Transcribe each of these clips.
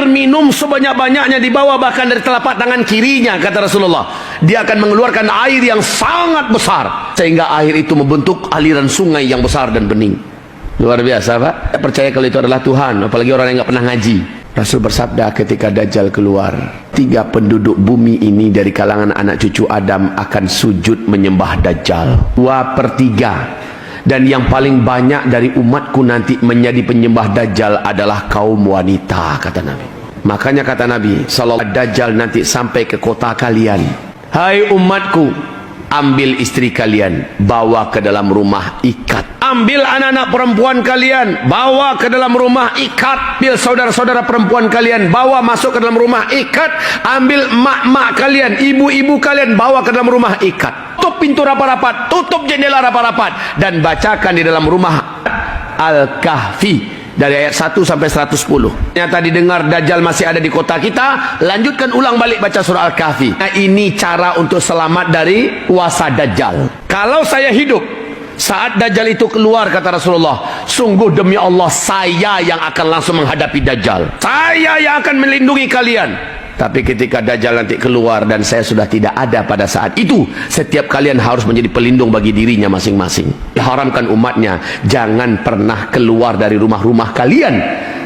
minum sebanyak-banyaknya di bawah bahkan dari telapak tangan kirinya, kata Rasulullah. Dia akan mengeluarkan air yang sangat besar sehingga air itu membentuk aliran sungai yang besar dan bening. Luar biasa, Pak. Saya percaya kalau itu adalah Tuhan, apalagi orang yang nggak pernah ngaji. Rasul bersabda ketika Dajjal keluar, 3 penduduk bumi ini dari kalangan anak cucu Adam akan sujud menyembah Dajjal. 2/3. Dan yang paling banyak dari umatku nanti menjadi penyembah Dajjal adalah kaum wanita, kata Nabi. Makanya kata Nabi sallallahu Dajjal nanti sampai ke kota kalian. Hai umatku, ambil istri kalian, bawa ke dalam rumah, ikat. Ambil anak-anak perempuan kalian, bawa ke dalam rumah, ikat. Ambil saudara-saudara perempuan kalian, bawa masuk ke dalam rumah, ikat. Ambil mak-mak kalian, ibu-ibu kalian, bawa ke dalam rumah, ikat. Tutup pintu rapat-rapat, tutup jendela rapat-rapat, dan bacakan di dalam rumah Al-Kahfi dari ayat 1 sampai 110. Ternyata didengar Dajjal masih ada di kota kita, lanjutkan ulang balik baca surah Al-Kahfi. Nah, ini cara untuk selamat dari kuasa Dajjal. Kalau saya hidup saat Dajjal itu keluar, kata Rasulullah, sungguh demi Allah saya yang akan langsung menghadapi Dajjal. Saya yang akan melindungi kalian. Tapi ketika Dajjal nanti keluar dan saya sudah tidak ada pada saat itu, setiap kalian harus menjadi pelindung bagi dirinya masing-masing. Diharamkan umatnya, jangan pernah keluar dari rumah-rumah kalian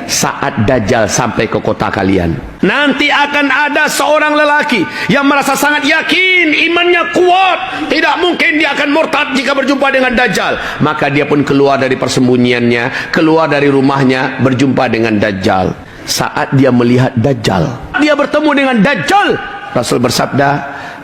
saat Dajjal sampai ke kota kalian. Nanti akan ada seorang lelaki yang merasa sangat yakin, imannya kuat, tidak mungkin dia akan murtad jika berjumpa dengan Dajjal. Maka dia pun keluar dari persembunyiannya, keluar dari rumahnya, berjumpa dengan Dajjal. Saat dia melihat Dajjal, dia bertemu dengan Dajjal, Rasul bersabda,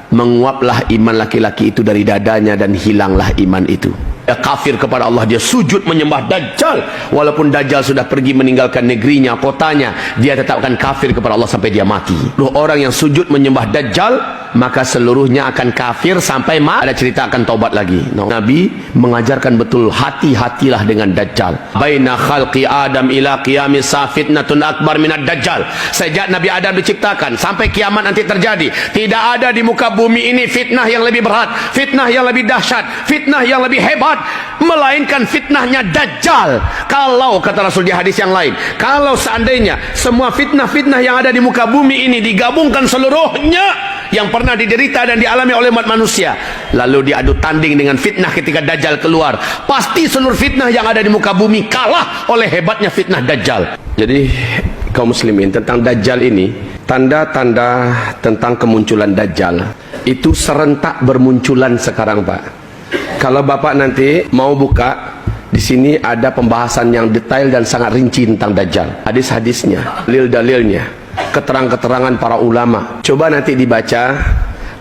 menguaplah iman laki-laki itu dari dadanya dan hilanglah iman itu. Dia kafir kepada Allah, dia sujud menyembah Dajjal. Walaupun Dajjal sudah pergi meninggalkan negerinya, kotanya, dia tetap akan kafir kepada Allah sampai dia mati. Orang yang sujud menyembah Dajjal, maka seluruhnya akan kafir sampai mati. Ada cerita akan taubat lagi. Nabi mengajarkan betul, hati-hatilah dengan Dajjal. Baina khalqi Adam ila qiyamis fitnatun akbar minad Dajjal. Sejak Nabi Adam diciptakan sampai kiamat nanti terjadi, tidak ada di muka bumi ini fitnah yang lebih berat, fitnah yang lebih dahsyat, fitnah yang lebih hebat, melainkan fitnahnya Dajjal. Kalau kata Rasul di hadis yang lain, kalau seandainya semua fitnah-fitnah yang ada di muka bumi ini digabungkan seluruhnya yang pernah diderita dan dialami oleh umat manusia, lalu diadu tanding dengan fitnah ketika Dajjal keluar, pasti seluruh fitnah yang ada di muka bumi kalah oleh hebatnya fitnah Dajjal. Jadi kaum muslimin, tentang Dajjal ini, tanda-tanda tentang kemunculan Dajjal itu serentak bermunculan sekarang, Pak. Kalau Bapak nanti mau buka, di sini ada pembahasan yang detail dan sangat rinci tentang Dajjal. Hadis-hadisnya, dalil-dalilnya, keterangan-keterangan para ulama. Coba nanti dibaca.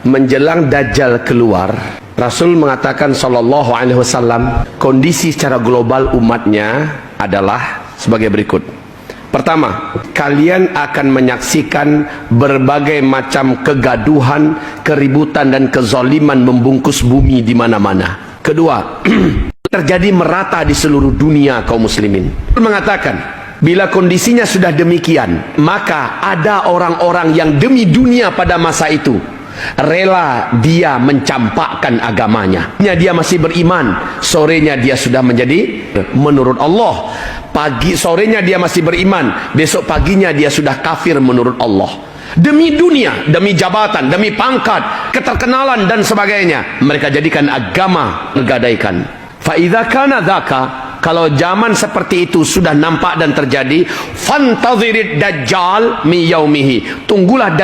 Menjelang Dajjal keluar, Rasul mengatakan sallallahu alaihi wasallam, kondisi secara global umatnya adalah sebagai berikut. Pertama, kalian akan menyaksikan berbagai macam kegaduhan, keributan dan kezaliman membungkus bumi di mana-mana. Kedua, terjadi merata di seluruh dunia kaum muslimin. Mengatakan, bila kondisinya sudah demikian, maka ada orang-orang yang demi dunia pada masa itu rela dia mencampakkan agamanya. Dia masih beriman, sorenya dia sudah menjadi menurut Allah. Pagi sorenya dia masih beriman, besok paginya dia sudah kafir menurut Allah. Demi dunia, demi jabatan, demi pangkat, keterkenalan dan sebagainya, mereka jadikan agama bergadaikan. Fa idza kana dzaka, kalau zaman seperti itu sudah nampak dan terjadi, fantazirid dajjal mi yaumihi, tunggulah